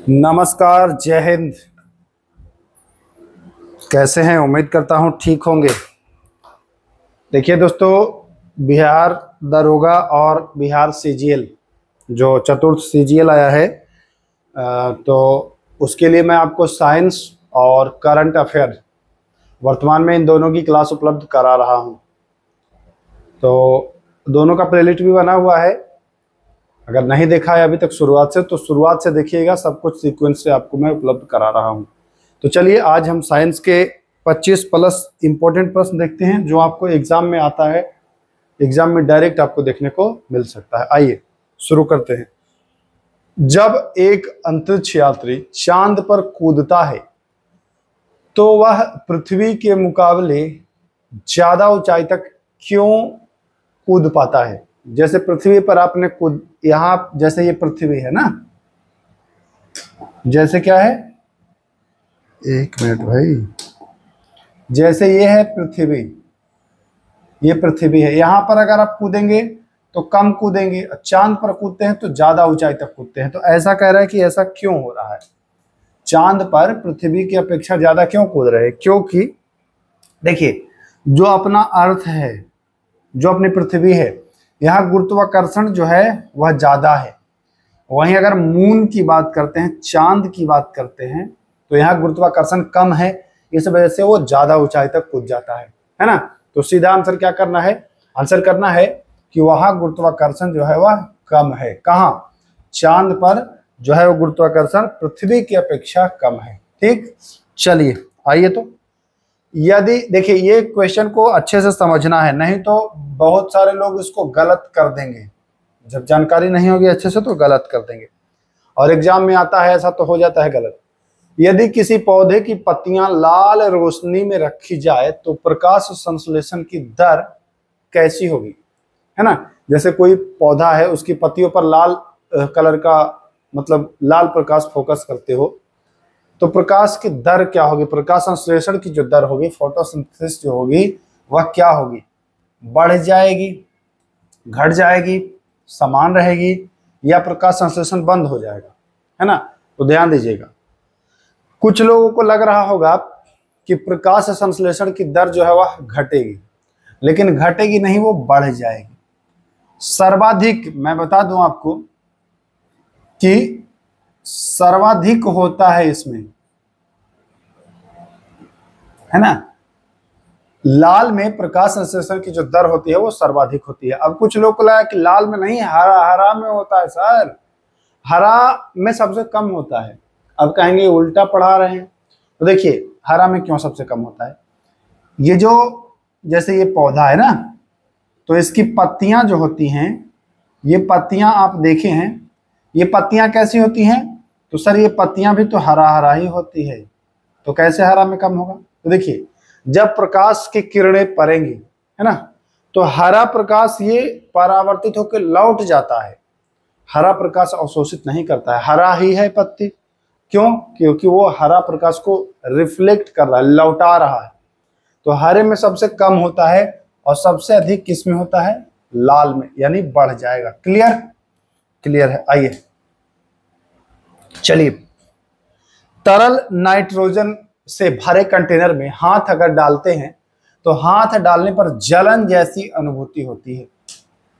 नमस्कार, जय हिंद। कैसे हैं? उम्मीद करता हूं ठीक होंगे। देखिए दोस्तों, बिहार दरोगा और बिहार सीजीएल जो चतुर्थ सीजीएल आया है, तो उसके लिए मैं आपको साइंस और करंट अफेयर वर्तमान में इन दोनों की क्लास उपलब्ध करा रहा हूं। तो दोनों का प्लेलिस्ट भी बना हुआ है। अगर नहीं देखा है अभी तक शुरुआत से, तो शुरुआत से देखिएगा। सब कुछ सीक्वेंस से आपको मैं उपलब्ध करा रहा हूं। तो चलिए, आज हम साइंस के 25 प्लस इंपॉर्टेंट प्रश्न देखते हैं जो आपको एग्जाम में आता है। एग्जाम में डायरेक्ट आपको देखने को मिल सकता है। आइए शुरू करते हैं। जब एक अंतरिक्ष यात्री चांद पर कूदता है तो वह पृथ्वी के मुकाबले ज्यादा ऊंचाई तक क्यों कूद पाता है? जैसे पृथ्वी पर आपने कूद, यहाँ जैसे ये पृथ्वी है ना, जैसे क्या है, एक मिनट भाई, जैसे ये है पृथ्वी, ये पृथ्वी है। यहां पर अगर आप कूदेंगे तो कम कूदेंगे, चांद पर कूदते हैं तो ज्यादा ऊंचाई तक कूदते हैं। तो ऐसा कह रहा है कि ऐसा क्यों हो रहा है, चांद पर पृथ्वी की अपेक्षा ज्यादा क्यों कूद रहे हैं? क्योंकि देखिए, जो अपना अर्थ है, जो अपनी पृथ्वी है, यहाँ गुरुत्वाकर्षण जो है वह ज्यादा है। वहीं अगर मून की बात करते हैं, चांद की बात करते हैं, तो यहाँ गुरुत्वाकर्षण कम है। इस वजह से वो ज्यादा ऊंचाई तक कूद जाता है ना। तो सीधा आंसर क्या करना है? आंसर करना है कि वहां गुरुत्वाकर्षण जो है वह कम है। कहाँ? चांद पर जो है वो गुरुत्वाकर्षण पृथ्वी की अपेक्षा कम है। ठीक, चलिए आइए। तो यदि देखिए, ये क्वेश्चन को अच्छे से समझना है, नहीं तो बहुत सारे लोग इसको गलत कर देंगे। जब जानकारी नहीं होगी अच्छे से तो गलत कर देंगे, और एग्जाम में आता है ऐसा तो हो जाता है गलत। यदि किसी पौधे की पत्तियां लाल रोशनी में रखी जाए तो प्रकाश संश्लेषण की दर कैसी होगी? है ना। जैसे कोई पौधा है, उसकी पत्तियों पर लाल कलर का, मतलब लाल प्रकाश फोकस करते हो, तो प्रकाश की दर क्या होगी? प्रकाश संश्लेषण की जो दर होगी, फोटोसिंथेसिस जो होगी, वह क्या होगी? बढ़ जाएगी, घट जाएगी, समान रहेगी, या प्रकाश संश्लेषण बंद हो जाएगा? है ना। तो ध्यान दीजिएगा, कुछ लोगों को लग रहा होगा कि प्रकाश संश्लेषण की दर जो है वह घटेगी, लेकिन घटेगी नहीं, वो बढ़ जाएगी। सर्वाधिक, मैं बता दूं आपको कि सर्वाधिक होता है इसमें, है ना। लाल में प्रकाश संश्लेषण की जो दर होती है वो सर्वाधिक होती है। अब कुछ लोग को लगा कि लाल में नहीं, हरा में होता है। सर, हरा में सबसे कम होता है। अब कहेंगे उल्टा पढ़ा रहे हैं। तो देखिए, हरा में क्यों सबसे कम होता है? ये जो, जैसे ये पौधा है ना, तो इसकी पत्तियां जो होती हैं, ये पत्तियां आप देखे हैं, ये पत्तियां कैसी होती हैं? तो सर, ये पत्तियां भी तो हरा हरा ही होती है, तो कैसे हरा में कम होगा? तो देखिए, जब प्रकाश की किरणें पड़ेंगी, है ना, तो हरा प्रकाश ये परावर्तित होकर लौट जाता है। हरा प्रकाश अवशोषित नहीं करता है, हरा ही है पत्ती। क्यों? क्योंकि वो हरा प्रकाश को रिफ्लेक्ट कर रहा है, लौटा रहा है। तो हरे में सबसे कम होता है और सबसे अधिक किस में होता है? लाल में, यानी बढ़ जाएगा। क्लियर? क्लियर है। आइए चलिए, तरल नाइट्रोजन से भरे कंटेनर में हाथ अगर डालते हैं तो हाथ डालने पर जलन जैसी अनुभूति होती है।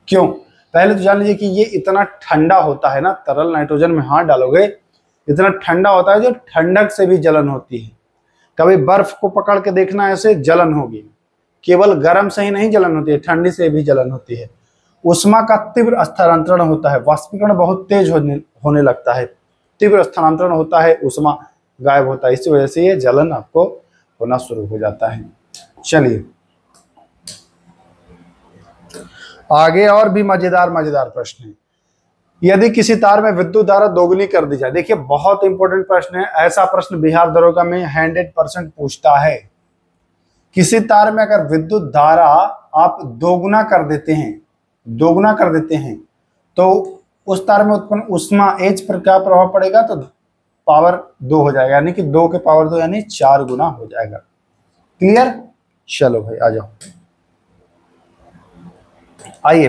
क्यों? पहले तो जान लीजिए कि ये इतना ठंडा होता है ना, तरल नाइट्रोजन में हाथ डालोगे इतना ठंडा होता है, जो ठंडक से भी जलन होती है। कभी बर्फ को पकड़ के देखना, ऐसे जलन होगी। केवल गर्म से ही नहीं जलन होती है, ठंडी से भी जलन होती है। उष्मा का तीव्र स्थानांतरण होता है, वाष्पीकरण बहुत तेज होने लगता है, तीव्र स्थानांतरण होता है, उष्मा गायब होता है। इसी वजह से ये जलन आपको होना शुरू हो जाता है। चलिए आगे और भी मजेदार मजेदार प्रश्न है। यदि किसी तार में विद्युत धारा दोगुनी कर दी जाए, देखिए बहुत इंपॉर्टेंट प्रश्न है। ऐसा प्रश्न बिहार दरोगा में 100% पूछता है। किसी तार में अगर विद्युत धारा आप दोगुना कर देते हैं, दोगुना कर देते हैं, तो उस तार में उत्पन्न उष्मा H पर क्या प्रभाव पड़ेगा? तो पावर 2 हो जाएगा, यानी कि 2 के पावर 2 यानी 4 गुना हो जाएगा। क्लियर? चलो भाई आ जाओ। आइए,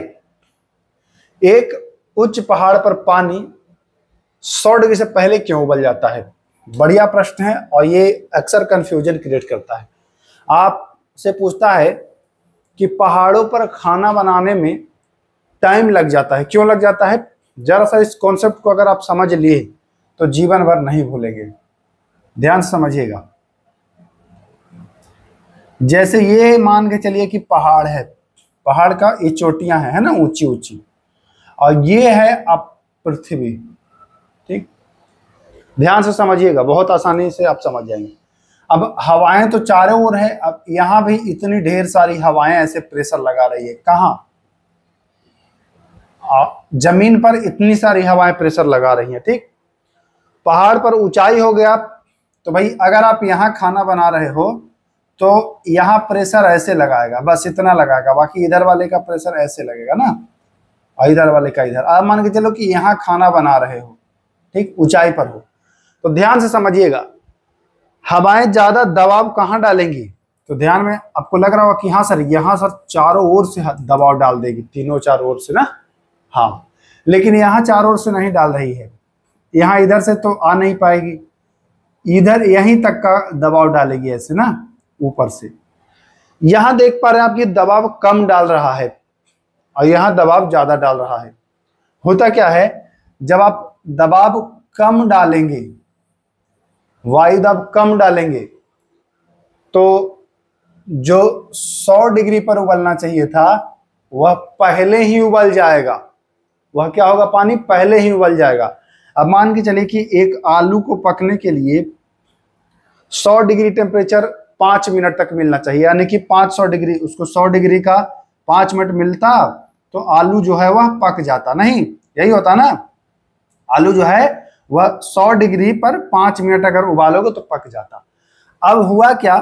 एक उच्च पहाड़ पर पानी 100 डिग्री से पहले क्यों उबल जाता है? बढ़िया प्रश्न है और ये अक्सर कंफ्यूजन क्रिएट करता है। आपसे पूछता है कि पहाड़ों पर खाना बनाने में टाइम लग जाता है, क्यों लग जाता है? जरा सा इस कॉन्सेप्ट को अगर आप समझ लिए तो जीवन भर नहीं भूलेंगे। ध्यान से समझिएगा। जैसे ये मान के चलिए कि पहाड़ है, पहाड़ का ये चोटियां है ना, ऊंची ऊंची, और ये है अब पृथ्वी। ठीक, ध्यान से समझिएगा, बहुत आसानी से आप समझ जाएंगे। अब हवाएं तो चारों ओर है, अब यहां भी इतनी ढेर सारी हवाएं ऐसे प्रेशर लगा रही है। कहां? जमीन पर इतनी सारी हवाएं प्रेशर लगा रही हैं। ठीक, पहाड़ पर ऊंचाई हो गया तो भाई अगर आप यहां खाना बना रहे हो तो यहां प्रेशर ऐसे लगाएगा, बस इतना लगाएगा, बाकी इधर वाले का प्रेशर ऐसे लगेगा ना, और इधर वाले का इधर। आप मान के चलो कि यहां खाना बना रहे हो, ठीक, ऊंचाई पर हो, तो ध्यान से समझिएगा, हवाएं ज्यादा दबाव कहां डालेंगी? तो ध्यान में आपको लग रहा होगा कि हाँ सर, यहां सर चारों ओर से दबाव डाल देगी, तीनों चारों ओर से ना। हाँ, लेकिन यहां चारों ओर से नहीं डाल रही है, यहां इधर से तो आ नहीं पाएगी, इधर यहीं तक का दबाव डालेगी ऐसे ना, ऊपर से। यहां देख पा रहे हैं आप कि दबाव कम डाल रहा है और यहां दबाव ज्यादा डाल रहा है। होता क्या है, जब आप दबाव कम डालेंगे, वायु दाब कम डालेंगे, तो जो 100 डिग्री पर उबलना चाहिए था वह पहले ही उबल जाएगा। वह क्या होगा? पानी पहले ही उबल जाएगा। अब मान के चलिए कि एक आलू को पकने के लिए 100 डिग्री टेम्परेचर 5 मिनट तक मिलना चाहिए, यानी कि 500 डिग्री, उसको 100 डिग्री का 5 मिनट मिलता तो आलू जो है वह पक जाता। नहीं, यही होता ना, आलू जो है वह 100 डिग्री पर 5 मिनट अगर उबालोगे तो पक जाता। अब हुआ क्या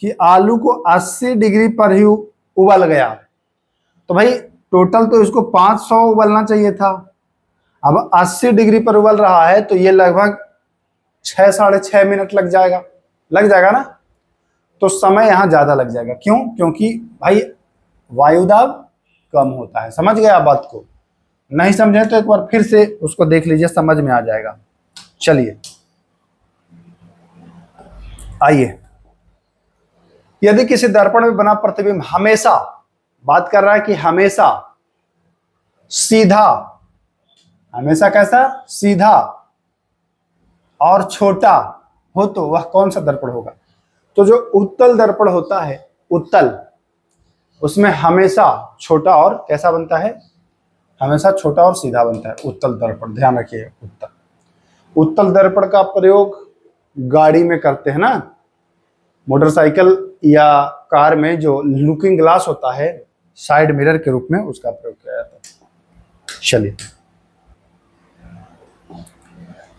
कि आलू को 80 डिग्री पर ही उबल गया, तो भाई टोटल तो इसको 500 उबलना चाहिए था, अब 80 डिग्री पर उबल रहा है, तो ये लगभग 6 साढ़े 6 मिनट लग जाएगा ना। तो समय यहां ज्यादा लग जाएगा। क्यों? क्योंकि भाई वायुदाब कम होता है। समझ गए आप बात को? नहीं समझे तो एक बार फिर से उसको देख लीजिए, समझ में आ जाएगा। चलिए आइए, यदि किसी दर्पण में बना प्रतिबिंब हमेशा, बात कर रहा है कि हमेशा सीधा, हमेशा कैसा? सीधा और छोटा हो तो वह कौन सा दर्पण होगा? तो जो उत्तल दर्पण होता है, उत्तल, उसमें हमेशा छोटा और कैसा बनता है? हमेशा छोटा और सीधा बनता है उत्तल दर्पण। ध्यान रखिए, उत्तल दर्पण का प्रयोग गाड़ी में करते हैं ना, मोटरसाइकिल या कार में जो लुकिंग ग्लास होता है साइड मिरर के रूप में, उसका प्रयोग किया जाता है। चलिए,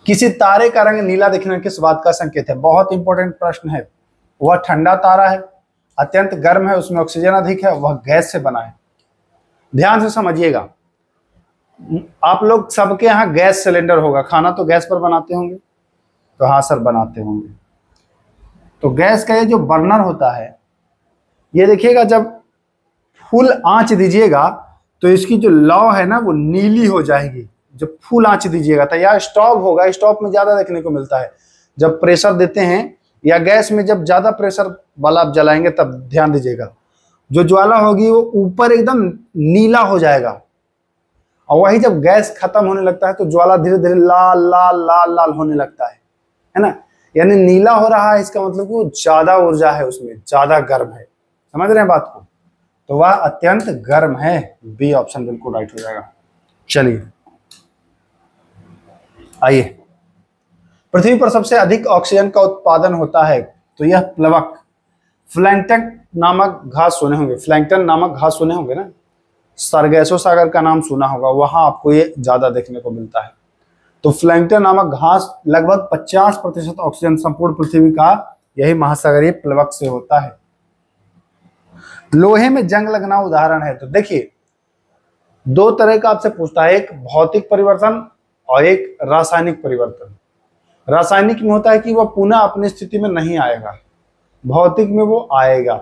किसी तारे का रंग नीला दिखना किस बात का संकेत है? बहुत इंपॉर्टेंट प्रश्न है। वह ठंडा तारा है, अत्यंत गर्म है, उसमें ऑक्सीजन अधिक है, वह गैस से बना है। ध्यान से समझिएगा, आप लोग सबके यहाँ गैस सिलेंडर होगा, खाना तो गैस पर बनाते होंगे, तो हाँ सर बनाते होंगे। तो गैस का ये जो बर्नर होता है, ये देखिएगा जब फुल आंच दीजिएगा तो इसकी जो लौ है ना वो नीली हो जाएगी। जब फुल आंच दीजिएगा तो या स्टोव होगा, स्टोव में ज्यादा देखने को मिलता है, जब प्रेशर देते हैं, या गैस में जब ज्यादा प्रेशर वाला आप जलाएंगे तब ध्यान दीजिएगा, जो ज्वाला होगी वो ऊपर एकदम नीला हो जाएगा, और वही जब गैस खत्म होने लगता है तो ज्वाला धीरे धीरे लाल लाल लाल लाल होने लगता है ना। यानी नीला हो रहा है, इसका मतलब कि वो ज्यादा ऊर्जा है उसमें, ज्यादा गर्म है। समझ रहे हैं बात को? तो वह अत्यंत गर्म है। बी ऑप्शन बिल्कुल राइट हो जाएगा। चलिए आइए, पृथ्वी पर सबसे अधिक ऑक्सीजन का उत्पादन होता है, तो यह प्लवक प्लैंकटन नामक घास सुने होंगे, प्लैंकटन नामक घास सुने होंगे ना, सरगैसो सागर का नाम सुना होगा, वहां आपको ये ज्यादा देखने को मिलता है। तो प्लैंकटन नामक घास लगभग 50% ऑक्सीजन संपूर्ण पृथ्वी का यही महासागरीय प्लवक से होता है। लोहे में जंग लगना उदाहरण है, तो देखिए दो तरह का आपसे पूछता है, एक भौतिक परिवर्तन और एक रासायनिक परिवर्तन। रासायनिक में होता है कि वह पुनः अपनी स्थिति में नहीं आएगा, भौतिक में वो आएगा।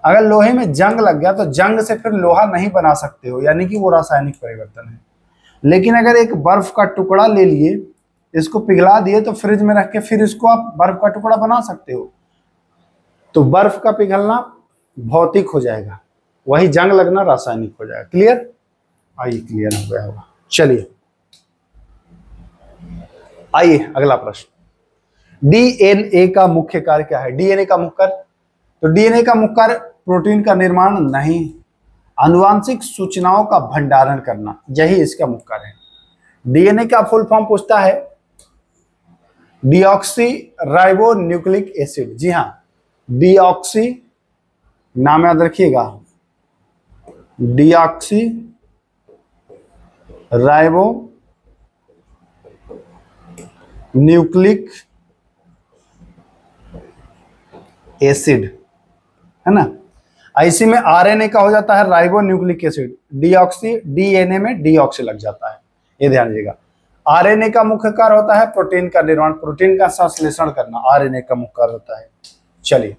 अगर लोहे में जंग लग गया तो जंग से फिर लोहा नहीं बना सकते हो, यानी कि वो रासायनिक परिवर्तन है। लेकिन अगर एक बर्फ का टुकड़ा ले लिए, इसको पिघला दिए, तो फ्रिज में रख के फिर इसको आप बर्फ का टुकड़ा बना सकते हो। तो बर्फ का पिघलना भौतिक हो जाएगा, वही जंग लगना रासायनिक हो जाएगा। क्लियर? आइए, क्लियर हो गया होगा। चलिए आइए अगला प्रश्न, डीएनए का मुख्य कार्य क्या है? डीएनए का मुख्य कार्य, तो डीएनए का मुख्य कार्य प्रोटीन का निर्माण नहीं, आनुवांशिक सूचनाओं का भंडारण करना, यही इसका मुख्य कार्य है। डीएनए का फुल फॉर्म पूछता है डीऑक्सी राइबो न्यूक्लिक एसिड। जी हाँ, डीऑक्सी, नाम याद रखिएगा, डीऑक्सी राइबो न्यूक्लिक एसिड, है ना। इसी में आरएनए का हो जाता है ribo nucleic acid, deoxy, DNA में डीऑक्सी लग जाता है, ये ध्यान दीजिएगा। आरएनए का मुख्य कार्य होता है प्रोटीन का निर्माण, प्रोटीन का संश्लेषण करना, आरएनए का मुख्य कार्य होता है। चलिए,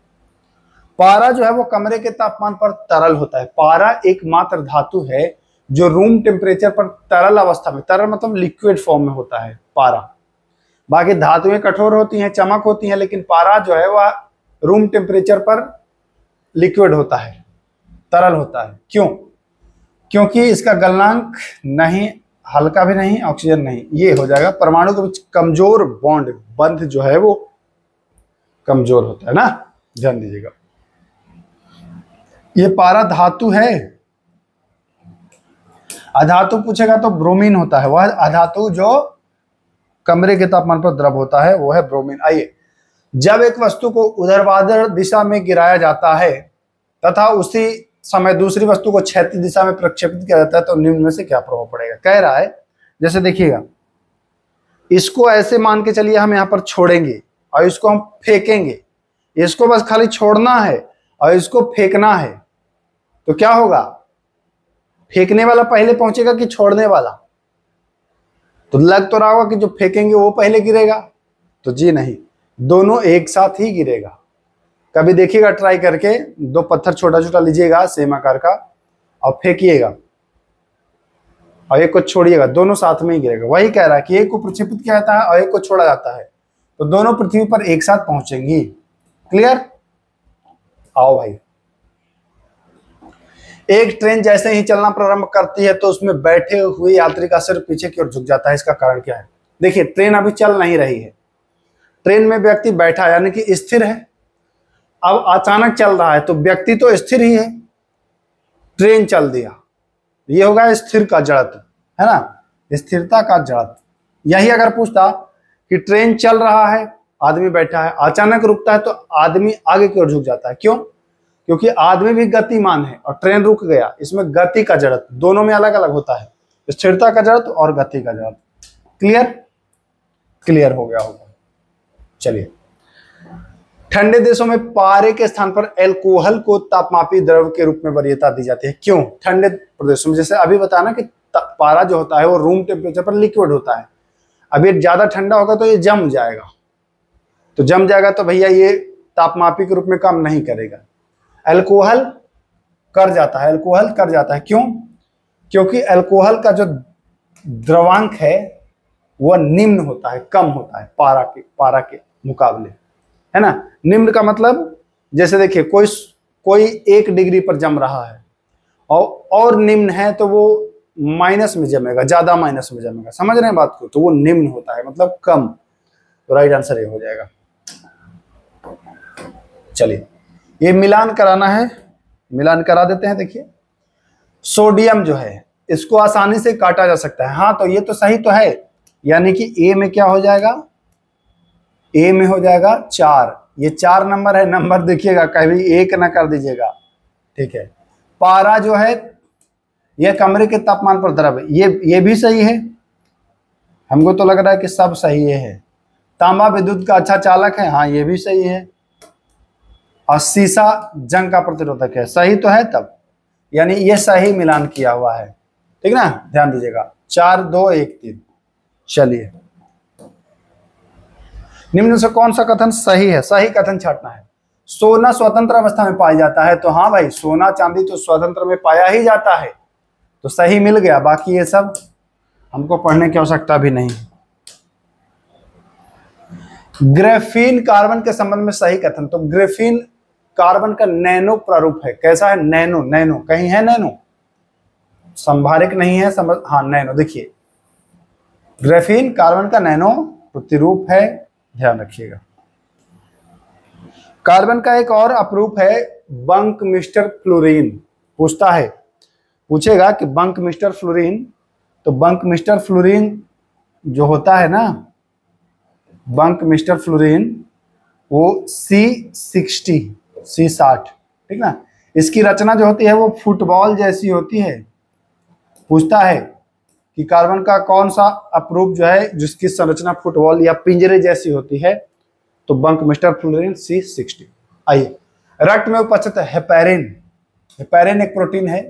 पारा जो है वो कमरे के तापमान पर तरल होता है। पारा एकमात्र धातु है जो रूम टेम्परेचर पर तरल अवस्था में, तरल मतलब लिक्विड फॉर्म में होता है पारा। बाकी धातुएं कठोर होती हैं, चमक होती हैं, लेकिन पारा जो है वह रूम टेम्परेचर पर लिक्विड होता है, तरल होता है। क्यों? क्योंकि इसका गलनांक नहीं, हल्का भी नहीं, ऑक्सीजन नहीं, ये हो जाएगा। परमाणु के बीच कमजोर बॉन्ड, बंध जो है वो कमजोर होता है ना, ध्यान दीजिएगा। ये पारा धातु है, अधातु पूछेगा तो ब्रोमीन होता है, वह अधातु जो कमरे के तापमान पर द्रव होता है वो है ब्रोमीन। आइए, जब एक वस्तु को ऊर्ध्वाधर दिशा में गिराया जाता है तथा उसी समय दूसरी वस्तु को क्षैतिज दिशा में प्रक्षेपित किया जाता है तो निम्न में से क्या प्रभाव पड़ेगा? कह रहा है, जैसे देखिएगा, इसको ऐसे मान के चलिए हम यहाँ पर छोड़ेंगे और इसको हम फेंकेंगे, इसको बस खाली छोड़ना है और इसको फेंकना है, तो क्या होगा? फेंकने वाला पहले पहुंचेगा कि छोड़ने वाला? तो लग तो रहा होगा कि जो फेंकेंगे वो पहले गिरेगा, तो जी नहीं, दोनों एक साथ ही गिरेगा। कभी देखिएगा ट्राई करके, दो पत्थर छोटा छोटा लीजिएगा सेम आकार का और फेंकिएगा और एक को छोड़िएगा, दोनों साथ में ही गिरेगा। वही कह रहा है कि एक को प्रक्षेपित किया जाता है और एक को छोड़ा जाता है, तो दोनों पृथ्वी पर एक साथ पहुंचेंगी। क्लियर? आओ भाई, एक ट्रेन जैसे ही चलना प्रारंभ करती है तो उसमें बैठे हुए यात्री का सिर पीछे की ओर झुक जाता है, इसका कारण क्या है? देखिए, ट्रेन अभी चल नहीं रही है, ट्रेन में व्यक्ति बैठा यानी कि स्थिर है, अब अचानक चल रहा है तो व्यक्ति तो स्थिर ही है, ट्रेन चल दिया, ये होगा स्थिर का जड़त्व, है ना, स्थिरता का जड़त्व। यही अगर पूछता कि ट्रेन चल रहा है, आदमी बैठा है, अचानक रुकता है तो आदमी आगे की ओर झुक जाता है। क्यों? क्योंकि आदमी भी गतिमान है और ट्रेन रुक गया, इसमें गति का जड़त्व दोनों में अलग अलग होता है, स्थिरता का जड़त्व और गति का जड़त्व। क्लियर? क्लियर हो गया होगा। चलिए, ठंडे देशों में पारे के स्थान पर अल्कोहल को तापमापी द्रव के रूप में वरीयता दी जाती है। क्यों? ठंडे प्रदेशों में, जैसे अभी बताना कि पारा जो होता है वो रूम टेम्परेचर पर लिक्विड होता है, अभी ज्यादा ठंडा होगा तो ये जम जाएगा, तो जम जाएगा तो भैया ये तापमापी के रूप में काम नहीं करेगा, अल्कोहल कर जाता है, अल्कोहल कर जाता है। क्यों? क्योंकि अल्कोहल का जो द्रवांक है वह निम्न होता है, कम होता है पारा के मुकाबले, है ना। निम्न का मतलब, जैसे देखिए, कोई 1 डिग्री पर जम रहा है और निम्न है तो वो माइनस में जमेगा, ज्यादा माइनस में जमेगा, समझ रहे हैं बात को, तो वो निम्न होता है, मतलब कम। तो राइट आंसर ये हो जाएगा। चलिए, ये मिलान कराना है, मिलान करा देते हैं। देखिए, सोडियम जो है इसको आसानी से काटा जा सकता है, हाँ, तो ये तो सही तो है, यानी कि ए में क्या हो जाएगा? ए में हो जाएगा 4, ये 4 नंबर है, नंबर देखिएगा, कभी 1 ना कर दीजिएगा, ठीक है। पारा जो है यह कमरे के तापमान पर द्रव है, ये भी सही है, हमको तो लग रहा है कि सब सही है। तांबा विद्युत का अच्छा चालक है, हाँ, ये भी सही है। और सीसा जंग का प्रतिरोधक है, सही तो है तब, यानी ये सही मिलान किया हुआ है, ठीक ना, ध्यान दीजिएगा। 4 2 1 3। चलिए, निम्न से कौन सा कथन सही है? सही कथन छांटना है। सोना स्वतंत्र अवस्था में पाया जाता है, तो हाँ भाई, सोना चांदी तो स्वतंत्र में पाया ही जाता है, तो सही मिल गया। बाकी ये सब हमको पढ़ने की आवश्यकता भी नहीं। ग्रेफीन कार्बन के संबंध में सही कथन, तो ग्रेफीन कार्बन का नैनो प्रारूप है। कैसा है? नैनो। नैनो कहीं है? नैनो संभारिक नहीं है, समझ, हाँ नैनो। देखिए ग्रेफीन कार्बन का नैनो प्रतिरूप है, ध्यान रखिएगा। कार्बन का एक और अपरूप है बंकमिस्टर फ्लोरीन। पूछता है, पूछेगा कि बंकमिस्टर फ्लोरीन, तो बंकमिस्टर फ्लोरीन जो होता है ना, बंकमिस्टर फ्लोरीन वो C60, ठीक ना। इसकी रचना जो होती है वो फुटबॉल जैसी होती है। पूछता है कि कार्बन का कौन सा अपरूप जो है जिसकी संरचना फुटबॉल या पिंजरे जैसी होती है, तो बंकमिस्टर फ्लोरीन C60। आइए, रक्त में उपस्थित हेपेरिन। हेपेरिन एक प्रोटीन है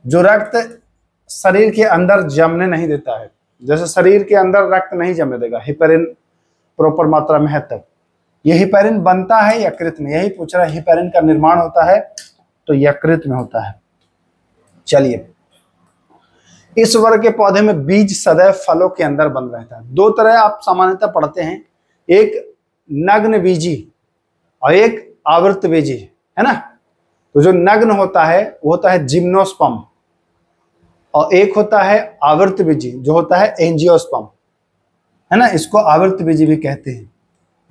जो रक्त शरीर के अंदर जमने नहीं देता है। जैसे शरीर के अंदर रक्त नहीं जमने देगा, हेपेरिन प्रॉपर मात्रा में है तब। ये हेपेरिन बनता है यकृत में, यही पूछ रहा है। हेपेरिन का निर्माण होता है तो यकृत में होता है। चलिए, इस वर्ग के पौधे में बीज सदैव फलों के अंदर बंद रहता है। दो तरह आप सामान्यतः पढ़ते हैं, एक नग्न बीजी और एक आवृत बीजी, है ना। तो जो नग्न होता है वो होता है जिम्नोस्पर्म, और एक होता है आवृत बीजी जो होता है एंजियोस्पर्म, है ना। इसको आवृत बीजी भी कहते हैं,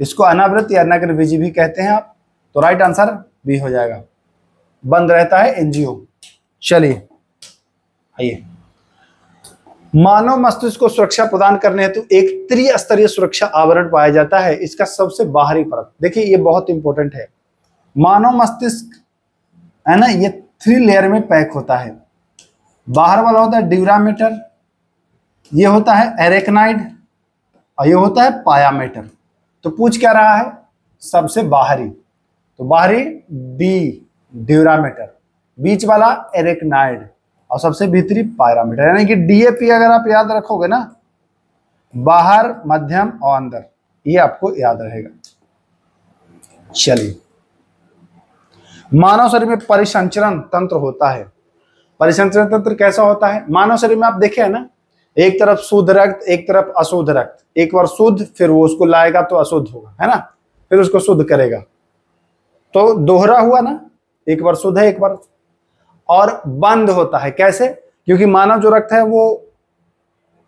इसको अनावृत या नग्न बीजी भी कहते हैं आप। तो राइट आंसर बी हो जाएगा, बंद रहता है एंजियो। चलिए आइए, मानव मस्तिष्क को सुरक्षा प्रदान करने हेतु एक त्रिस्तरीय सुरक्षा आवरण पाया जाता है। इसका सबसे बाहरी परत, देखिए ये बहुत इंपॉर्टेंट है। मानव मस्तिष्क है ना, ये 3 लेयर में पैक होता है। बाहर वाला होता है ड्यूरामेटर, ये होता है एरेक्नाइड, और ये होता है पायामेटर। तो पूछ क्या रहा है? सबसे बाहरी, तो बाहरी डी ड्यूरामेटर, बीच वाला एरेक्नाइड, और सबसे भीतरी पायरामीटर। यानी कि डीएपी अगर आप याद रखोगे ना, बाहर, मध्यम और अंदर, ये आपको याद रहेगा। चलिए, मानव शरीर में परिसंचरण तंत्र होता है। परिसंचरण तंत्र कैसा होता है? मानव शरीर में आप देखे है ना, एक तरफ शुद्ध रक्त, एक तरफ अशुद्ध रक्त। एक बार शुद्ध, फिर वो उसको लाएगा तो अशुद्ध होगा, है ना, फिर उसको शुद्ध करेगा। तो दोहरा हुआ ना, एक बार शुद्ध है, एक बार। और बंद होता है कैसे? क्योंकि मानव जो रक्त है वो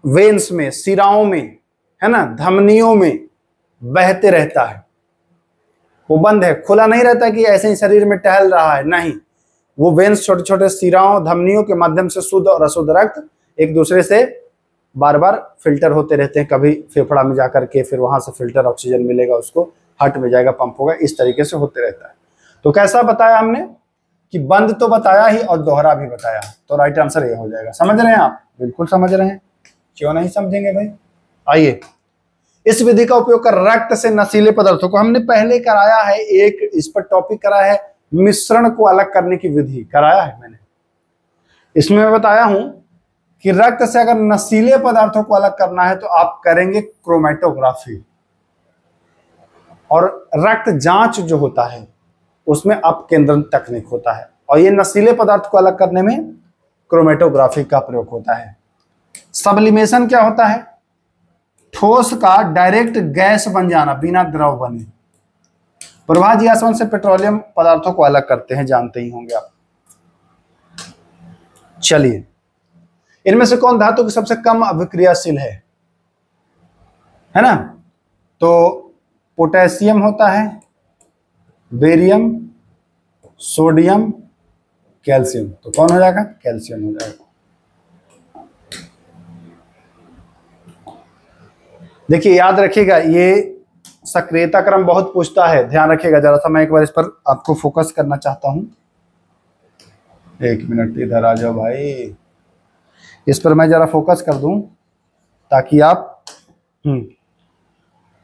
वेन्स में, सिराओं में, है ना, धमनियों में बहते रहता है। वो बंद है, खुला नहीं रहता कि ऐसे ही शरीर में टहल रहा है, नहीं। वो वेन्स छोटे छोटे सिराओं, धमनियों के माध्यम से शुद्ध और अशुद्ध रक्त एक दूसरे से बार बार फिल्टर होते रहते हैं। कभी फेफड़ा में जाकर के, फिर वहां से फिल्टर ऑक्सीजन मिलेगा उसको, हार्ट में जाएगा, पंप होगा, इस तरीके से होते रहता है। तो कैसा बताया हमने कि बंद तो बताया ही और दोहरा भी बताया, तो राइट आंसर ये हो जाएगा। समझ रहे हैं आप? बिल्कुल समझ रहे हैं, क्यों नहीं समझेंगे भाई। आइए, इस विधि का उपयोग कर रक्त से नशीले पदार्थों को, हमने पहले कराया है, एक इस पर टॉपिक कराया है, मिश्रण को अलग करने की विधि कराया है मैंने। इसमें मैं बताया हूं कि रक्त से अगर नशीले पदार्थों को अलग करना है तो आप करेंगे क्रोमेटोग्राफी, और रक्त जांच जो होता है उसमें अपकेंद्रण तकनीक होता है, और ये नशीले पदार्थ को अलग करने में क्रोमेटोग्राफी का प्रयोग होता है। सब्लिमेशन क्या होता है? ठोस का डायरेक्ट गैस बन जाना बिना द्रव बने। प्रवाह जीवाश्म से पेट्रोलियम पदार्थों को अलग करते हैं, जानते ही होंगे आप। चलिए, इनमें से कौन धातु की सबसे कम अभिक्रियाशील है ना? तो पोटेशियम होता है, बेरियम, सोडियम, कैल्शियम। तो कौन हो जाएगा? कैल्शियम हो जाएगा। देखिए याद रखिएगा, ये सक्रियता क्रम बहुत पूछता है, ध्यान रखिएगा जरा सा। मैं एक बार इस पर आपको फोकस करना चाहता हूं। एक मिनट इधर आ जाओ भाई, इस पर मैं जरा फोकस कर दूं ताकि आप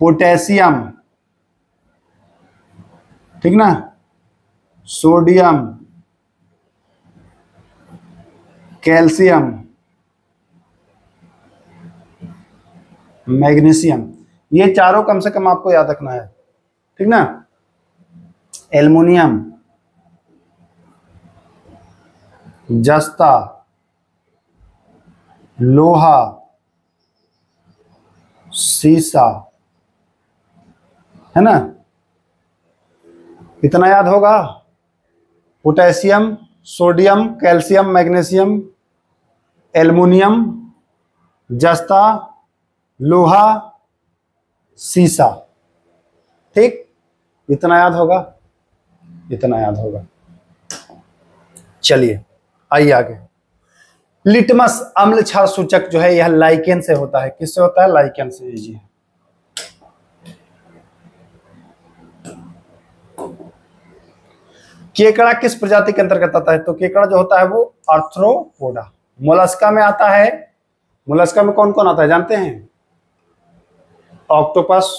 पोटेशियम, ठीक ना, सोडियम, कैल्शियम, मैग्नीशियम, ये चारों कम से कम आपको याद रखना है, ठीक ना। एल्युमिनियम, जस्ता, लोहा, सीसा, है ना, इतना याद होगा। Potassium, sodium, calcium, magnesium, aluminium, जस्ता, लोहा, सीसा, ठीक, इतना याद होगा, इतना याद होगा। चलिए आइए आगे। लिटमस अम्ल क्षार सूचक जो है यह लाइकेन से होता है। किससे होता है? लाइकेन से। जी, केकड़ा किस प्रजाति के अंतर्गत आता है? तो केकड़ा जो होता है वो आर्थ्रोपोडा, मोलस्का में आता है। मोलस्का में कौन कौन आता है जानते हैं? ऑक्टोपस,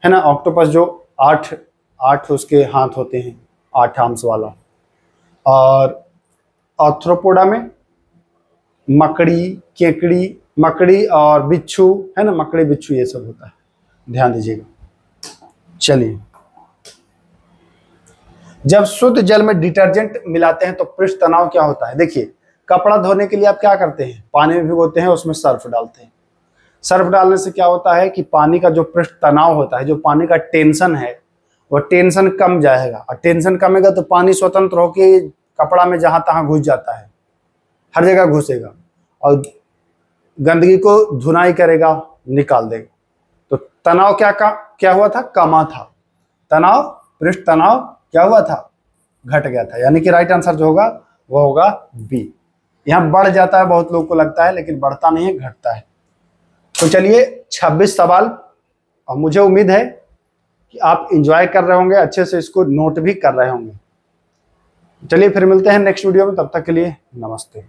है ना, ऑक्टोपस जो 8 उसके हाथ होते हैं, 8 आर्म्स वाला। और आर्थ्रोपोडा में मकड़ी, केकड़ी, मकड़ी और बिच्छू, है ना, मकड़ी बिच्छू ये सब होता है, ध्यान दीजिएगा। चलिए, जब शुद्ध जल में डिटर्जेंट मिलाते हैं तो पृष्ठ तनाव क्या होता है? देखिए, कपड़ा धोने के लिए आप क्या करते हैं? पानी में भिगोते हैं, उसमें सर्फ डालते हैं। सर्फ डालने से क्या होता है कि पानी का जो पृष्ठ तनाव होता है, जो पानी का टेंशन है, वो टेंशन कम जाएगा। और टेंशन कमेगा तो पानी स्वतंत्र होकर कपड़ा में जहां तहां घुस जाता है, हर जगह घुसेगा और गंदगी को धुनाई करेगा, निकाल देगा। तो तनाव क्या हुआ था? कमा था। तनाव, पृष्ठ तनाव क्या हुआ था? घट गया था। यानी कि राइट आंसर जो होगा वो होगा बी। यहां बढ़ जाता है, बहुत लोगों को लगता है, लेकिन बढ़ता नहीं है, घटता है। तो चलिए 26 सवाल, और मुझे उम्मीद है कि आप एंजॉय कर रहे होंगे, अच्छे से इसको नोट भी कर रहे होंगे। चलिए फिर मिलते हैं नेक्स्ट वीडियो में, तब तक के लिए नमस्ते।